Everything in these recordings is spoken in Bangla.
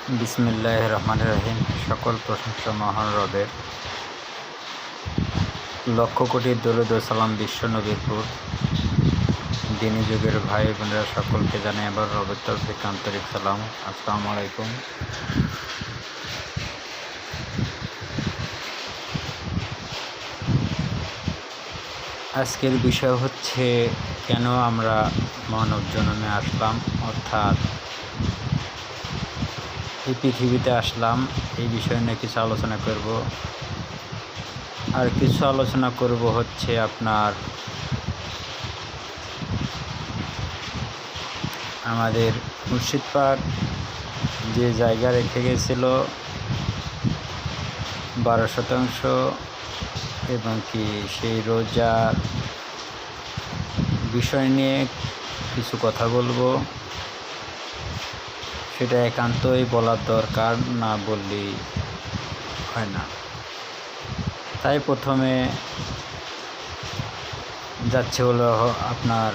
বিসমিল্লাহির রহমানির রহিম। সকল প্রশংসা মহান রবের। লক্ষ কোটি দরুদ ও সালাম বিশ্ব নবীরপুর দিনী যুগের ভাই বোনেরা সকলকে জানাই আবার রবের তরফ থেকে আন্তরিক সালাম। আসসালামু আলাইকুম। আজকের বিষয় হচ্ছে কেন আমরা মানব জন্মে আসলাম, অর্থাৎ এই পৃথিবীতে আসলাম, এই বিষয় নিয়ে কিছু আলোচনা করব। আর কিছু আলোচনা করব হচ্ছে আপনার আমাদের মুর্শিদ পাক যে জায়গা রেখে গেছিল 12% এবং কি সেই রোজার বিষয় নিয়ে কিছু কথা বলবো। সেটা একান্তই বলার দরকার, না বললেই হয় না। তাই প্রথমে যাচ্ছে হলো আপনার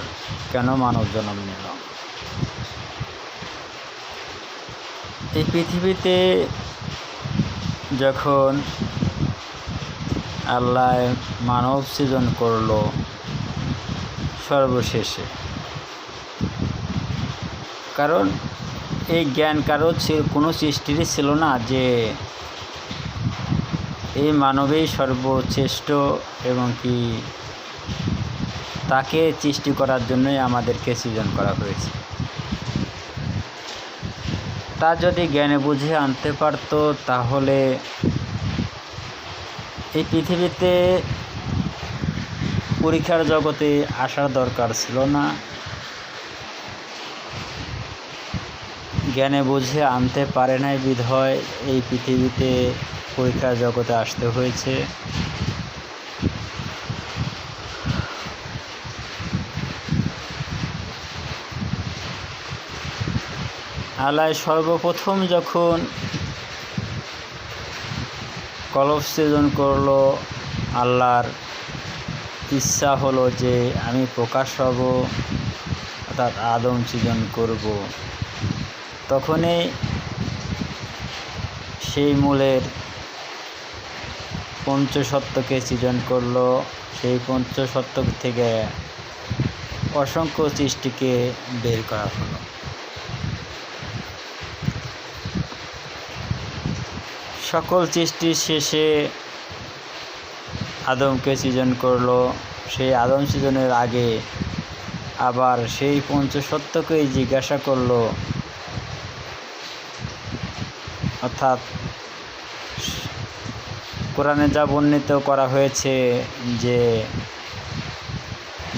কেন মানব জন্ম নিল। এই পৃথিবীতে যখন আল্লাহ মানব সৃজন করলো সর্বশেষে, কারণ এই জ্ঞান কারো কোনো সৃষ্টিরই ছিল না যে এই মানবেই সর্বশ্রেষ্ঠ এবং কি তাকে সৃষ্টি করার জন্যই আমাদেরকে সৃজন করা হয়েছে। তা যদি জ্ঞানে বুঝে আনতে পারত তাহলে এই পৃথিবীতে পরীক্ষার জগতে আসার দরকার ছিল না। জ্ঞানে বুঝে আনতে পারে নাই বিধায় এই পৃথিবীতে পরীক্ষার জগতে আসতে হয়েছে। আল্লাহ সর্বপ্রথম যখন কলব সৃজন করলো, আল্লাহর ইচ্ছা হলো যে আমি প্রকাশ হব, অর্থাৎ আদম সৃজন করব। তখনই সেই মূলের পঞ্চসত্ত্বকে সৃজন করলো। সেই পঞ্চসত্ত্ব থেকে অসংখ্য সৃষ্টিকে বের করা হলো। সকল সৃষ্টির শেষে আদমকে সৃজন করলো। সেই আদম সৃজনের আগে আবার সেই পঞ্চসত্ত্বকেই জিজ্ঞাসা করলো, অর্থাৎ কোরআনে যা বর্ণিত করা হয়েছে যে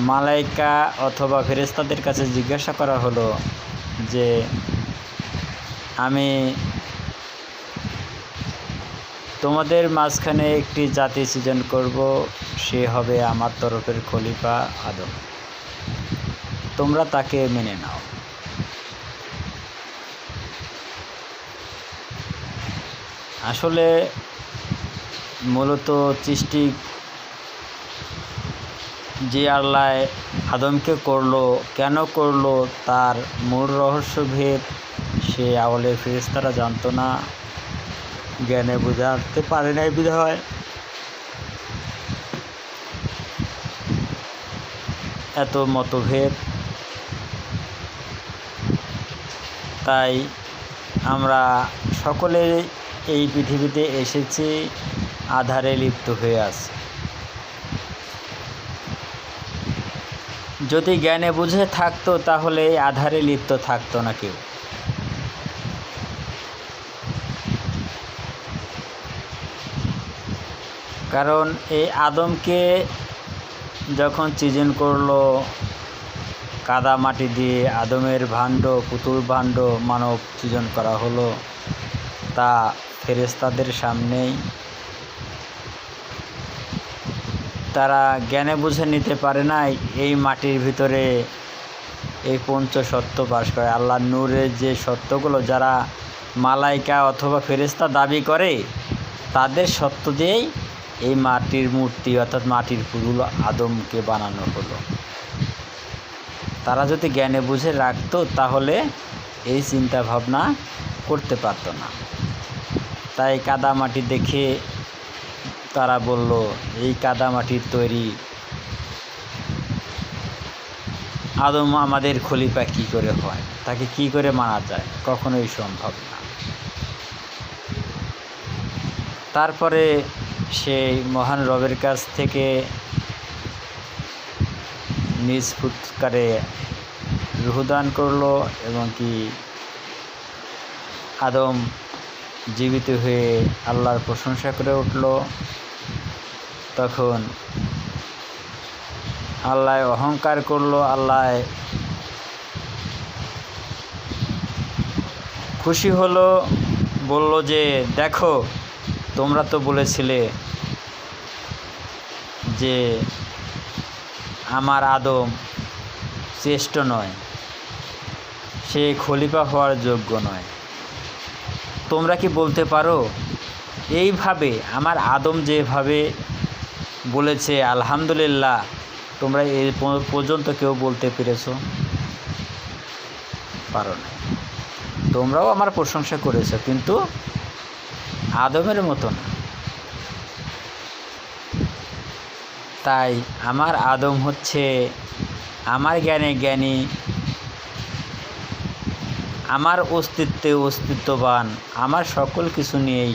মালাইকা অথবা ফেরেশতাদের কাছে জিজ্ঞাসা করা হলো যে আমি তোমাদের মাঝখানে একটি জাতি সৃজন করব, সে হবে আমার তরফের খলিফা আদম, তোমরা তাকে মেনে নাও। আসলে মূলত সৃষ্টি যে আল্লাহ আদমকে করলো, কেন করলো তার মূল রহস্যভেদ সে আওয়ালের ফেরেশতারা জানতো না, জ্ঞানে বুঝাতে পারে নাই বিধায় এত মতভেদ। তাই আমরা সকলে এই পৃথিবীতে এসেছি আধারে লিপ্ত হয়ে আছি। যদি জ্ঞানে বুঝে থাকতো তাহলে আধারে লিপ্ত থাকতো না কেউ। কারণ এই আদমকে যখন সৃজন করলো কাদা মাটি দিয়ে, আদমের ভাণ্ড পুতুল ভাণ্ড মানব সৃজন করা হলো, তা ফেরেশতাদের সামনেই। তারা জ্ঞানে বুঝে নিতে পারে নাই এই মাটির ভিতরে এই পঞ্চসত্ত্ব বাস করে। আল্লাহর নূরের যে সত্যগুলো যারা মালাইকা অথবা ফেরেশতা দাবি করে, তাদের সত্য দিয়েই এই মাটির মূর্তি অর্থাৎ মাটির পুতুল আদমকে বানানো হলো। তারা যদি জ্ঞানে বুঝে রাখতো তাহলে এই চিন্তা ভাবনা করতে পারত না। তাই কাদামাটি দেখে তারা বলল, এই কাদামাটির তৈরি আদম আমাদের খলিফা কি করে হয়, তাকে কি করে মানা যায়, কখনোই সম্ভব না। তারপরে সেই মহান রবের কাছ থেকে নিজ ফুৎকারে রুহদান করলো এবং কি আদম জীবিত হয়ে আল্লাহর প্রশংসা করে উঠল। তখন আল্লাহ অহংকার করলো, আল্লাহ খুশি হলো, বলল যে দেখো, তোমরা তো বলেছিলে যে আমার আদম শ্রেষ্ঠ নয়, সে খলিফা হওয়ার যোগ্য নয়। তোমরা কি বলতে পারো এইভাবে আমার আদম যেভাবে বলেছে আলহামদুলিল্লাহ, তোমরা এই পর্যন্ত কেউ বলতে পেরেছো? পারো না। তোমরাও আমার প্রশংসা করেছো, কিন্তু আদমের মতো না। তাই আমার আদম হচ্ছে আমার জ্ঞানে জ্ঞানী, আমার অস্তিত্বে অস্তিত্ববান, আমার সকল কিছু নিয়েই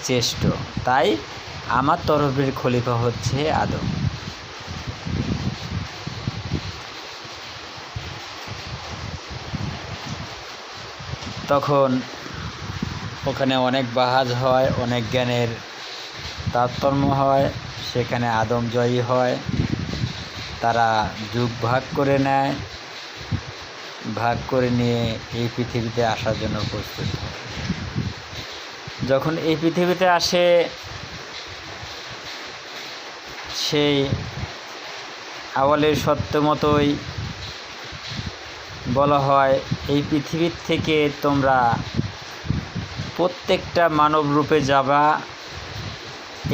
শ্রেষ্ঠ। তাই আমার তরফের খলিফা হচ্ছে আদম। তখন ওখানে অনেক বাহাজ হয়, অনেক জ্ঞানের তারতম্য হয়, সেখানে আদম জয়ী হয়। তারা যুগ ভাগ করে নেয়, ভাগ করে নিয়ে এই পৃথিবীতে আসার জন্য প্রস্তুত হয়। যখন এই পৃথিবীতে আসে, সেই আওয়ালের সত্য মতোই বলা হয়, এই পৃথিবীর থেকে তোমরা প্রত্যেকটা মানব রূপে যাবা,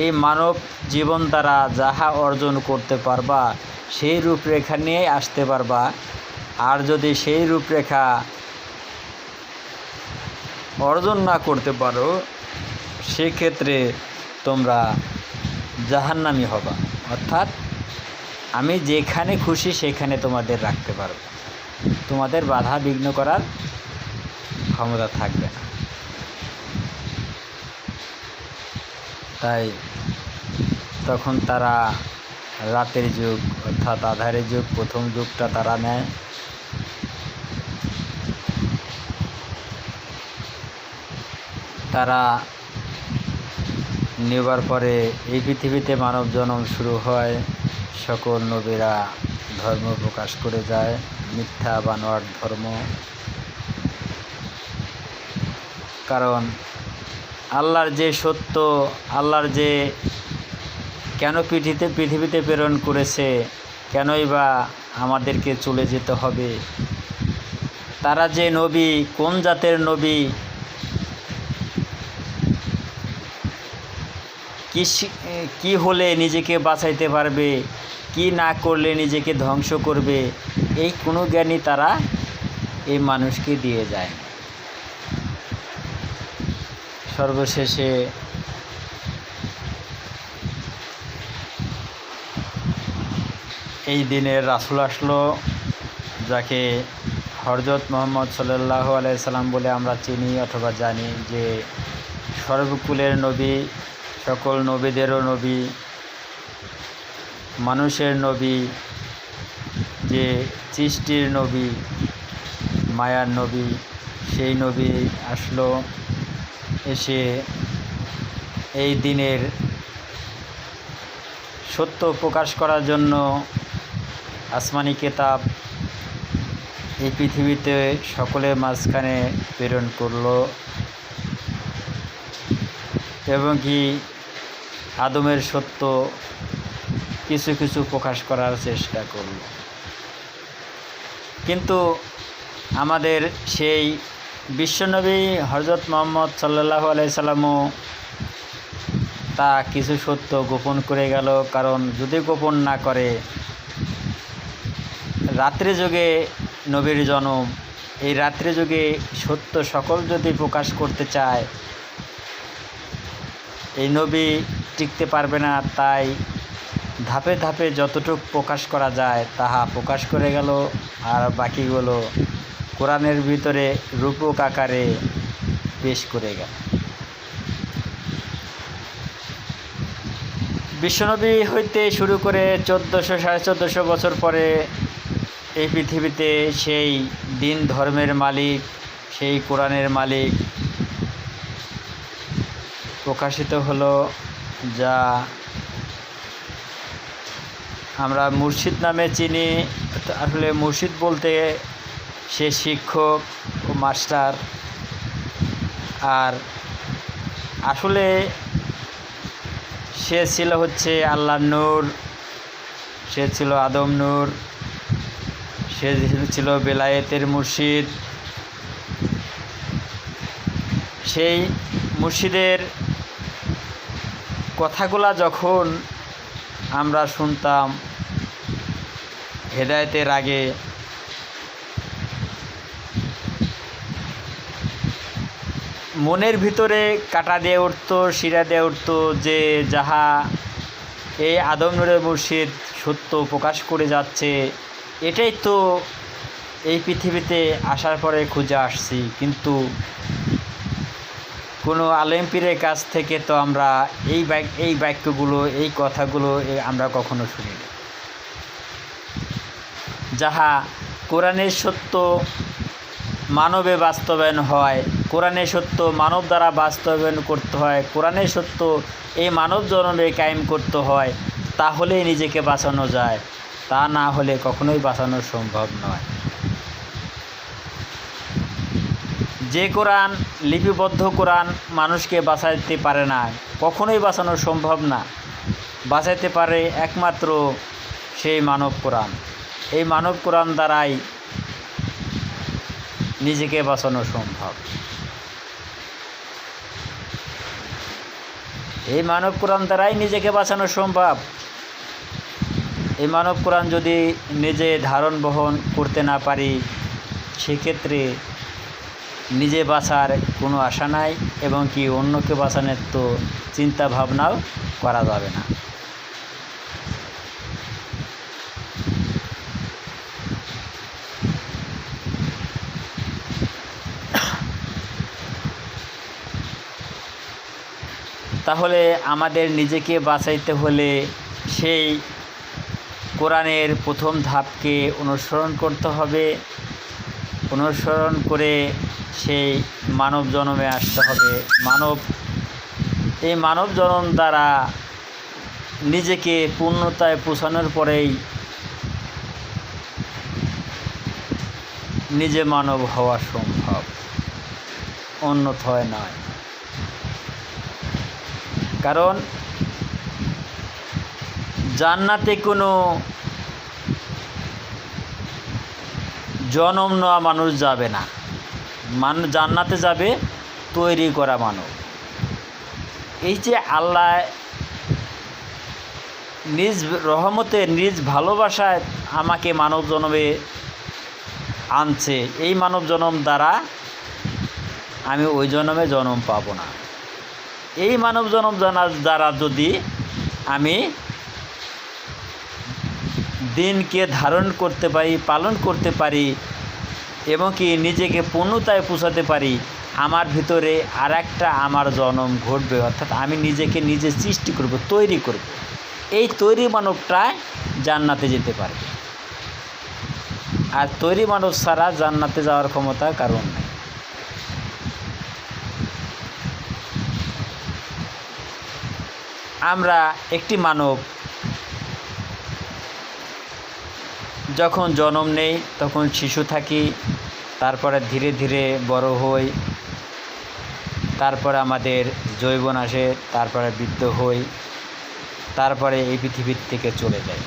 এই মানব জীবন দ্বারা যাহা অর্জন করতে পারবা সেই রূপরেখা নিয়ে আসতে পারবা। আর যদি সেই রূপরেখা অর্জন না করতে পারো, সেক্ষেত্রে তোমরা জাহান্নামী হবা। অর্থাৎ আমি যেখানে খুশি সেখানে তোমাদের রাখতে পারব, তোমাদের বাধা বিঘ্ন করার ক্ষমতা থাকবে না। তাই তখন তারা রাতের যুগ অর্থাৎ আঁধারের যুগ, প্রথম যুগটা তারা নেয়। তারা নেবার পরে এই পৃথিবীতে মানব জন্ম শুরু হয়। সকল নবীরা ধর্ম প্রকাশ করে যায়, মিথ্যা বানোয়াট ধর্ম। কারণ আল্লাহর যে সত্য, আল্লাহর যে কেন পৃথিবীতে প্রেরণ করেছে, কেনই বা আমাদেরকে চলে যেতে হবে, তারা যে নবী, কোন জাতের নবী, কি হলে নিজেকে বাঁচাইতে পারবে, কি না করলে নিজেকে ধ্বংস করবে, এই কোনো জ্ঞানই তারা এই মানুষকে দিয়ে যায়। সর্বশেষে এই দিনের রাসূল আসলো, যাকে হযরত মুহাম্মদ সাল্লাল্লাহু আলাইহি সাল্লাম বলে আমরা চিনি অথবা জানি, যে সর্বকুলের নবী, সকল নবীদেরও নবী, মানুষের নবী, যে সৃষ্টির নবী, মায়ার নবী। সেই নবী আসলো, এসে এই দিনের সত্য প্রকাশ করার জন্য আসমানি কিতাব এই পৃথিবীতে সকলের মাঝখানে প্রেরণ করলো এবং কি আদমের সত্য কিছু কিছু প্রকাশ করার চেষ্টা করল। কিন্তু আমাদের সেই বিশ্বনবী হযরত মুহাম্মদ সাল্লাল্লাহু আলাইহি সাল্লামও তা কিছু সত্য গোপন করে গেল। কারণ যদি গোপন না করে, রাত্রে যুগে নবীর জন্ম, এই রাত্রি যুগে সত্য সকল যদি প্রকাশ করতে চায়, এই নবী টিকতে পারবে না। তাই ধাপে ধাপে যতটুকু প্রকাশ করা যায় তাহা প্রকাশ করে গেল, আর বাকিগুলো কোরআনের ভিতরে রূপক আকারে পেশ করে গেল। বিশ্বনবী হইতে শুরু করে 1400-1450 বছর পরে এই পৃথিবীতে সেই দিন ধর্মের মালিক, সেই কোরআনের মালিক প্রকাশিত হলো, যা আমরা মুর্শিদ নামে চিনি। আসলে মুর্শিদ বলতে সে শিক্ষক ও মাস্টার, আর আসলে সে ছিল হচ্ছে আল্লাহর নূর, সে ছিল আদম নূর, সে ছিল বেলায়েতের মুর্শিদ। সেই মুর্শিদের কথাগুলা যখন আমরা শুনতাম হেদায়েতের আগে, মনের ভিতরে কাটা দিয়ে উঠত, শিরা দিয়ে উঠত যে যাহা এই আদম নূরের মুর্শিদ সত্য প্রকাশ করে যাচ্ছে, এটাই তো এই পৃথিবীতে আসার পরে খুঁজে আসছি। কিন্তু কোনো আলেম পীরের কাছ থেকে তো আমরা এই বাক্যগুলো, এই কথাগুলো আমরা কখনো শুনিনি। যাহা কোরআনের সত্য মানবে বাস্তবায়ন হয়, কোরআনের সত্য মানব দ্বারা বাস্তবায়ন করতে হয়, কোরআনের সত্য এই মানব জন্মে কায়েম করতে হয়, তাহলেই নিজেকে বাঁচানো যায়। তা না হলে কখনোই বাঁচানো সম্ভব নয়। যে কোরআন, লিপিবদ্ধ কোরআন মানুষকে বাঁচাইতে পারে না, কখনোই বাঁচানো সম্ভব না। বাঁচাইতে পারে একমাত্র সেই মানব কোরআন। এই মানব কোরআন দ্বারাই নিজেকে বাঁচানো সম্ভব। এই মানব কোরআন দ্বারাই নিজেকে বাঁচানো সম্ভব। এই মানব কোরআন যদি নিজে ধারণ বহন করতে না পারি, সেক্ষেত্রে নিজে বাঁচার কোনো আশা নাই, এবং কি অন্যকে বাঁচানোর তো চিন্তা ভাবনাও করা যাবে না। তাহলে আমাদের নিজেকে বাঁচাইতে হলে সেই কোরআনের প্রথম ধাপকে অনুসরণ করতে হবে। অনুসরণ করে সেই মানব জন্মে আসতে হবে। এই মানব জন্ম দ্বারা নিজেকে পূর্ণতায় পৌঁছানোর পরেই নিজে মানব হওয়া সম্ভব, অন্যথায় নয়। কারণ জান্নাতে কোনো জন্ম নেওয়া মানুষ যাবে না, জান্নাতে যাবে তৈরি করা মানব। এই যে আল্লাহ নিজ রহমতে, নিজ ভালোবাসায় আমাকে মানব জন্মে আনছে, এই মানব জন্ম দ্বারা আমি ওই জন্মে জন্ম পাব না। এই মানব জন্ম দ্বারা যদি আমি দিনকে ধারণ করতে পারি, পালন করতে পারি, এবং কি নিজেকে পূর্ণতায় পৌঁছাতে পারি, আমার ভিতরে আর একটা আমার জন্ম ঘটবে। অর্থাৎ আমি নিজেকে নিজে সৃষ্টি করব, তৈরি করব। এই তৈরি মানবটাই জান্নাতে যেতে পারবে। আর তৈরি মানব ছাড়া জান্নাতে যাওয়ার ক্ষমতা কারণ নেই। আমরা একটি মানব যখন জন্ম নেই তখন শিশু থাকি, তারপরে ধীরে ধীরে বড় হই, তারপরে আমাদের যৌবন আসে, তারপরে বৃদ্ধ হই, তারপরে এই পৃথিবীর থেকে চলে যাই।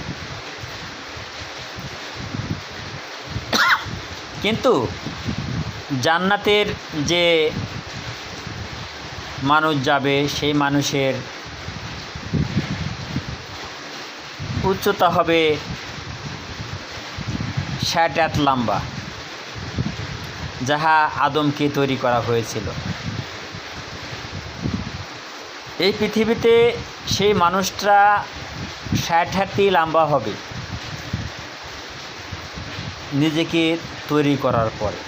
কিন্তু জান্নাতের যে মানুষ যাবে, সেই মানুষের উচ্চতা হবে 60 হাত লম্বা, যাহা আদমকে তৈরি করা হয়েছিল। এই পৃথিবীতে সেই মানুষটা 60 হাতই লম্বা হবে নিজেকে তৈরি করার পরে।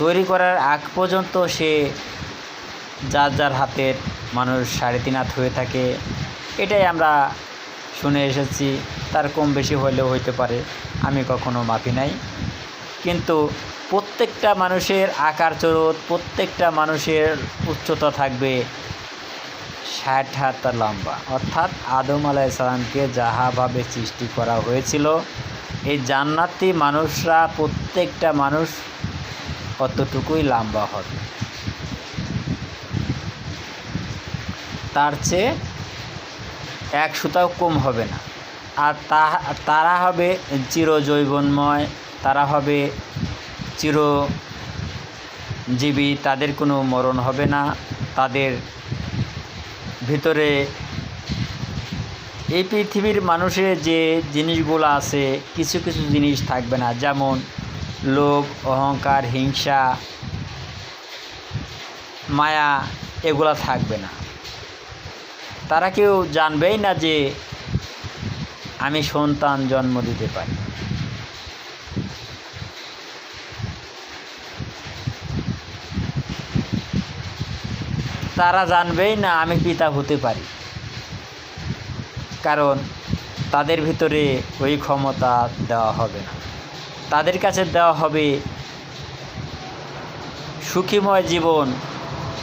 তৈরি করার আগ পর্যন্ত সে যার যার হাতের মানুষ 3.5 হাত হয়ে থাকে, এটাই আমরা শুনে এসেছি। তার কম বেশি হলেও হইতে পারে, আমি কখনো মাপি নাই। কিন্তু প্রত্যেকটা মানুষের আকার চরত, প্রত্যেকটা মানুষের উচ্চতা থাকবে 60 হাত লম্বা। অর্থাৎ আদম আলাইহিস সালামকে যাহাভাবে সৃষ্টি করা হয়েছিল, এই জান্নাতি মানুষরা প্রত্যেকটা মানুষ অতটুকুই লম্বা হবে, তার চেয়ে 1 সুতাও কম হবে না। আর তারা হবে চিরজৈবনময়, তারা হবে চিরজীবী, তাদের কোনো মরণ হবে না। তাদের ভিতরে এই পৃথিবীর মানুষের যে জিনিসগুলো আছে, কিছু কিছু জিনিস থাকবে না, যেমন লোভ, অহংকার, হিংসা, মায়া, এগুলা থাকবে না। তারা কেউ জানবেই না যে আমি সন্তান জন্ম দিতে পারি। তারা জানবেই না আমি পিতা হতে পারি, কারণ তাদের ভিতরে ওই ক্ষমতা দেওয়া হবে না। তাদের কাছে দেওয়া হবে সুখীময় জীবন,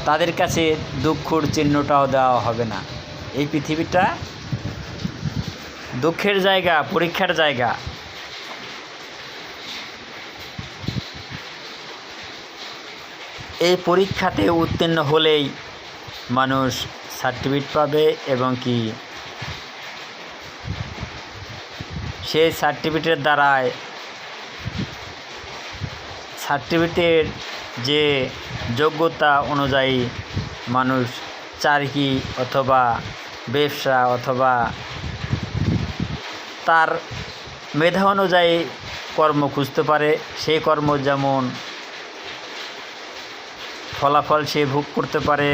তাদের কাছে দুঃখের চিহ্নটাও দেওয়া হবে না। এই পৃথিবীটা দুঃখের জায়গা, পরীক্ষার জায়গা। এই পরীক্ষাতে উত্তীর্ণ হলেই মানুষ সার্টিফিকেট পাবে, এবং কি সেই সার্টিফিকেটের দ্বারায় সার্টিফিকেটের যে যোগ্যতা অনুযায়ী মানুষ চাকরি অথবা ব্যবসা অথবা তার মেধা অনুযায়ী কর্ম খুঁজতে পারে। সেই কর্ম যেমন ফলাফল সে ভোগ করতে পারে।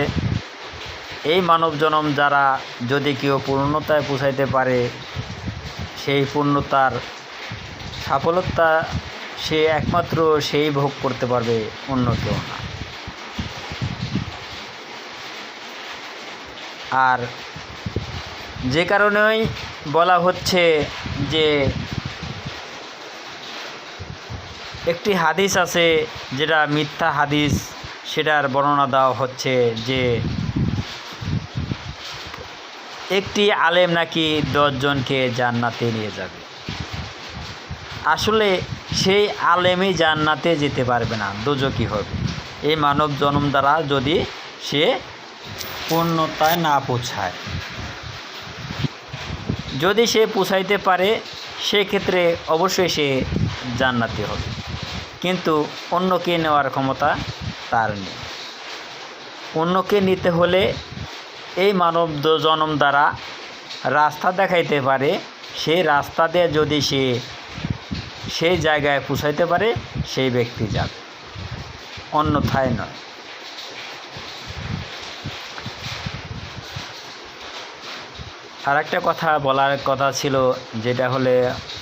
এই মানব জনম যারা যদি কেউ পূর্ণতায় পৌঁছাইতে পারে, সেই পূর্ণতার সফলতা সে একমাত্র সেই ভোগ করতে পারবে, অন্য কেউ না। আর যে কারণেই বলা হচ্ছে যে একটি হাদিস আছে যেটা মিথ্যা হাদিস, সেটার বর্ণনা দেওয়া হচ্ছে যে একটি আলেম নাকি 10 জনকে জান্নাতে নিয়ে যাবে। আসলে সেই আলেমই জান্নাতে যেতে পারবে না, দোজখী হবে এই মানব জন্ম দ্বারা, যদি সে পূর্ণতায় না পৌঁছায়। যদি সে পৌঁছাইতে পারে, সেক্ষেত্রে অবশ্যই সে জান্নাতি হবে, কিন্তু অন্যকে নেওয়ার ক্ষমতা তার নেই। অন্যকে নিতে হলে এই মানব জন্ম দ্বারা রাস্তা দেখাইতে পারে, সেই রাস্তা দিয়ে যদি সে সেই জায়গায় পৌঁছাইতে পারে, সেই ব্যক্তি যাবে, অন্যথায় নয়। আর একটা কথা বলার কথা ছিল, যেটা হলে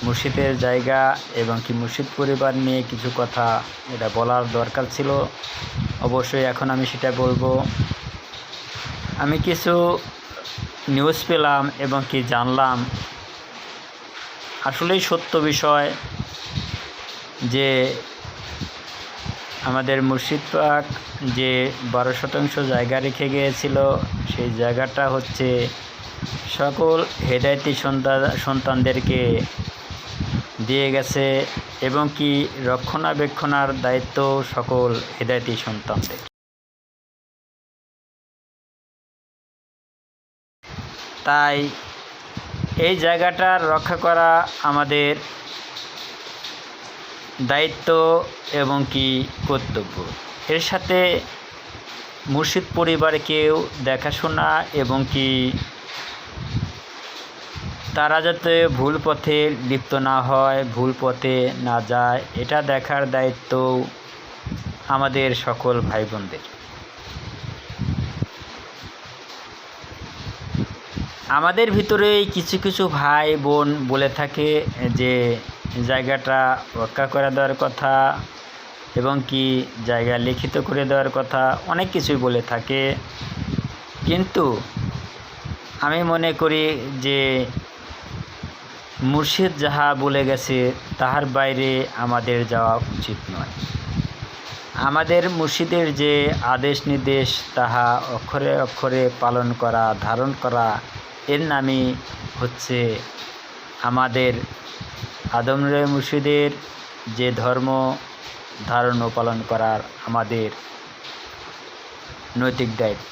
মুর্শিদের জায়গা এবং কি মুর্শিদ পরিবার নিয়ে কিছু কথা এটা বলার দরকার ছিল। অবশ্যই এখন আমি সেটা বলবো। আমি কিছু নিউজ পেলাম এবং কি জানলাম, আসলেই সত্য বিষয় যে আমাদের মুর্শিদ পাক যে 12% জায়গা রেখে গিয়েছিল, সেই জায়গাটা হচ্ছে সকল হেদায়েতি সন্তানদেরকে দিয়ে গেছে, এবং কি রক্ষণাবেক্ষণার দায়িত্ব সকল হেদায়েতি সন্তানদের। তাই এই জায়গাটা রক্ষা করা আমাদের দায়িত্ব এবং কি কর্তব্য। এর সাথে মুর্শিদ পরিবারকেও দেখাশোনা এবং কি তারা যাতে ভুল পথে লিপ্ত না হয়, ভুল পথে না যায়, এটা দেখার দায়িত্ব আমাদের সকল ভাই বোনদের। আমাদের ভিতরেই কিছু কিছু ভাই বোন বলে থাকে যে জায়গাটা রক্ষা করে দেওয়ার কথা এবং কি জায়গা লিখিত করে দেওয়ার কথা, অনেক কিছুই বলে থাকে। কিন্তু আমি মনে করি যে মুর্শিদ যাহা বলে গেছে তাহার বাইরে আমাদের যাওয়া উচিত নয়। আমাদের মুর্শিদের যে আদেশ নির্দেশ তাহা অক্ষরে অক্ষরে পালন করা, ধারণ করা, এর নামই হচ্ছে আমাদের আদমরে মুর্শিদের যে ধর্ম ধারণ ও পালন করার আমাদের নৈতিক দায়িত্ব।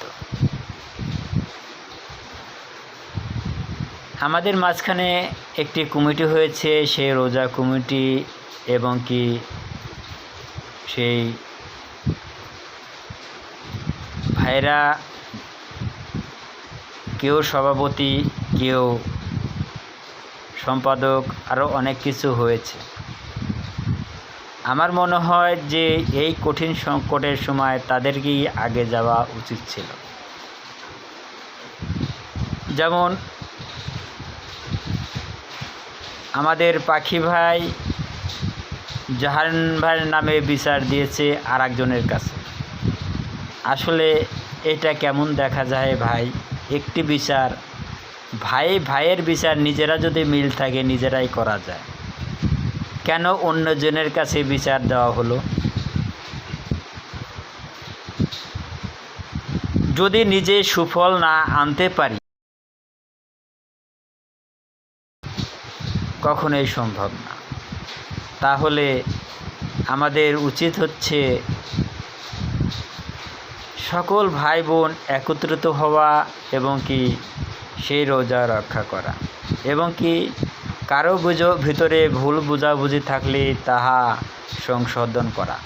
আমাদের মাঝখানে একটি কমিটি হয়েছে, সেই রোজা কমিটি, এবং কি সেই ভাইরা কেউ সভাপতি, কেউ সম্পাদক, আরও অনেক কিছু হয়েছে। আমার মনে হয় যে এই কঠিন সংকটের সময় তাদেরকেই আগে যাওয়া উচিত ছিল। যেমন আমাদের পাখি ভাই জাহান ভাইয়ের নামে বিচার দিয়েছে আর একজনের কাছে। আসলে এটা কেমন দেখা যায় ভাই? একটি বিচার, ভাইয়ের বিচার নিজেরা যদি মিল থাকে নিজেরাই করা যায়, কেন অন্যজনের কাছে বিচার দেওয়া হলো? যদি নিজে সুফল না আনতে পারি কখনোই সম্ভব না। তাহলে আমাদের উচিত হচ্ছে সকল ভাই বোন একত্রিত হওয়া এবং কি সেই রোজা রক্ষা করা, এবং কি কারো ভিতরে ভুল বোঝাবুঝি থাকলে তাহা সংশোধন করা,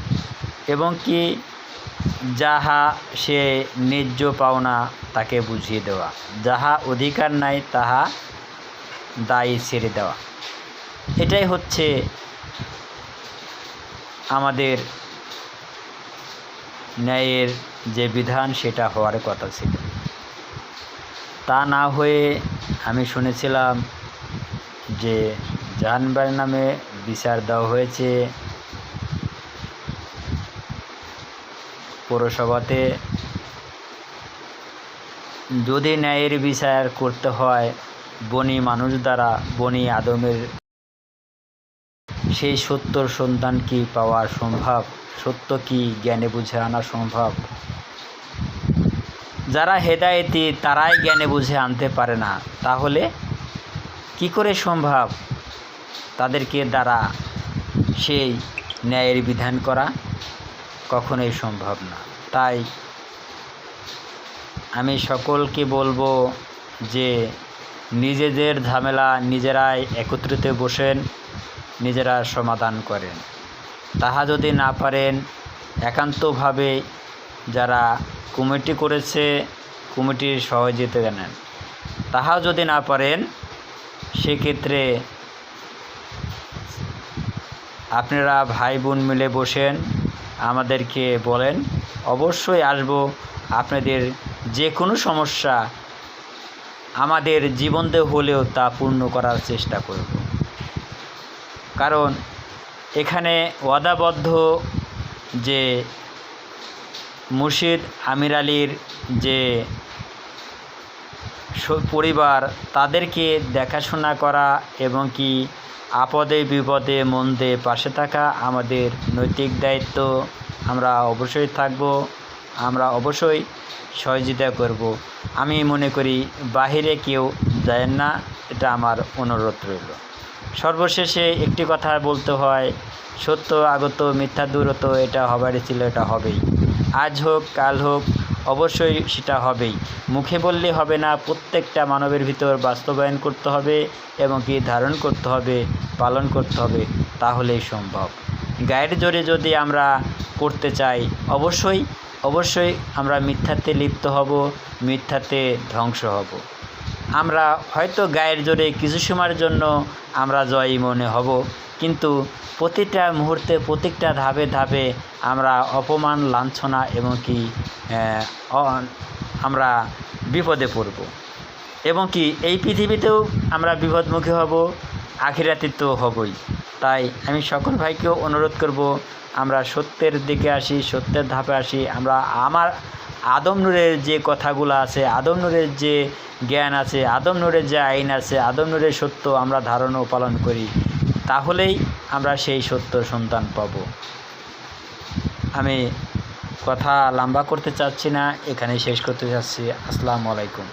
এবং কি যাহা সে ন্যায্য পাওনা তাকে বুঝিয়ে দেওয়া, যাহা অধিকার নাই তাহা দায়ী ছেড়ে দেওয়া। এটাই হচ্ছে আমাদের ন্যায়ের যে বিধান, সেটা হওয়ার কথা ছিল। তা না হয়ে আমি শুনেছিলাম যে জাহানবার নামে বিচার দেওয়া হয়েছে পৌরসভাতে। যদি ন্যায়ের বিচার করতে হয় বনি মানুষ দ্বারা, বনি আদমের সেই সত্যর সন্ধান কি পাওয়া সম্ভব? সত্য কি জ্ঞানে বুঝে আনা সম্ভব? যারা হেদায়েতি তারাই জ্ঞানে বুঝে আনতে পারে না, তাহলে কি করে সম্ভব তাদেরকে দ্বারা সেই ন্যায়ের বিধান করা? কখনোই সম্ভব না। তাই আমি সকলকে বলবো যে নিজেদের ঝামেলা নিজেরাই একত্রিত বসেন, নিজেরা সমাধান করেন। তাহা যদি না পারেন, একান্তভাবে যারা কমিটি করেছে কমিটির সহযোগিতা নেন। তাহা যদি না পারেন, সেক্ষেত্রে আপনারা ভাই বোন মিলে বসেন, আমাদেরকে বলেন, অবশ্যই আসব। আপনাদের যে কোনো সমস্যা আমাদের জীবনতে হলেও তা পূর্ণ করার চেষ্টা করব। কারণ এখানে ওয়াদাবদ্ধ যে মুর্শিদ আমির আলীর যে পরিবার, তাদেরকে দেখাশোনা করা এবং কি আপদে বিপদে মন্দে পাশে থাকা আমাদের নৈতিক দায়িত্ব। আমরা অবশ্যই থাকব, আমরা অবশ্যই সহযোগিতা করব। আমি মনে করি বাহিরে কেউ যায় না, এটা আমার অনুরোধ রইল। সর্বশেষে একটি কথা বলতে হয়, সত্য আগত মিথ্যা দূরত, এটা হবারই ছিল, এটা হবেই। আজ হোক কাল হোক অবশ্যই সেটা হবেই। মুখে বললে হবে না, প্রত্যেকটা মানবের ভিতর বাস্তবায়ন করতে হবে এবং কি ধারণ করতে হবে, পালন করতে হবে, তাহলেই সম্ভব। গায়ের জোরে যদি আমরা করতে চাই, অবশ্যই আমরা মিথ্যাতে লিপ্ত হব, মিথ্যাতে ধ্বংস হব। আমরা হয়তো গায়ের জোরে কিছু সময়ের জন্য আমরা জয়ী মনে হব, কিন্তু প্রতিটা মুহূর্তে প্রত্যেকটা ধাপে ধাপে আমরা অপমান, লাঞ্ছনা এবং কি আমরা বিপদে পড়ব, এবং কি এই পৃথিবীতেও আমরা বিপদমুখী হব, আখিরাতে তো হবই। তাই আমি সকল ভাইকেও অনুরোধ করব, আমরা সত্যের দিকে আসি, সত্যের ধাপে আসি। আমরা আমার আদম নূরের যে কথাগুলো আছে, আদম নূরের যে জ্ঞান আছে, আদম নূরের যে আইন আছে, আদম নূরের সত্য আমরা ধারণ ও পালন করি, তাহলেই আমরা সেই সত্যর সন্তান পাব। আমি কথা লম্বা করতে চাচ্ছি না, এখানেই শেষ করতে চাচ্ছি। আসসালামু আলাইকুম।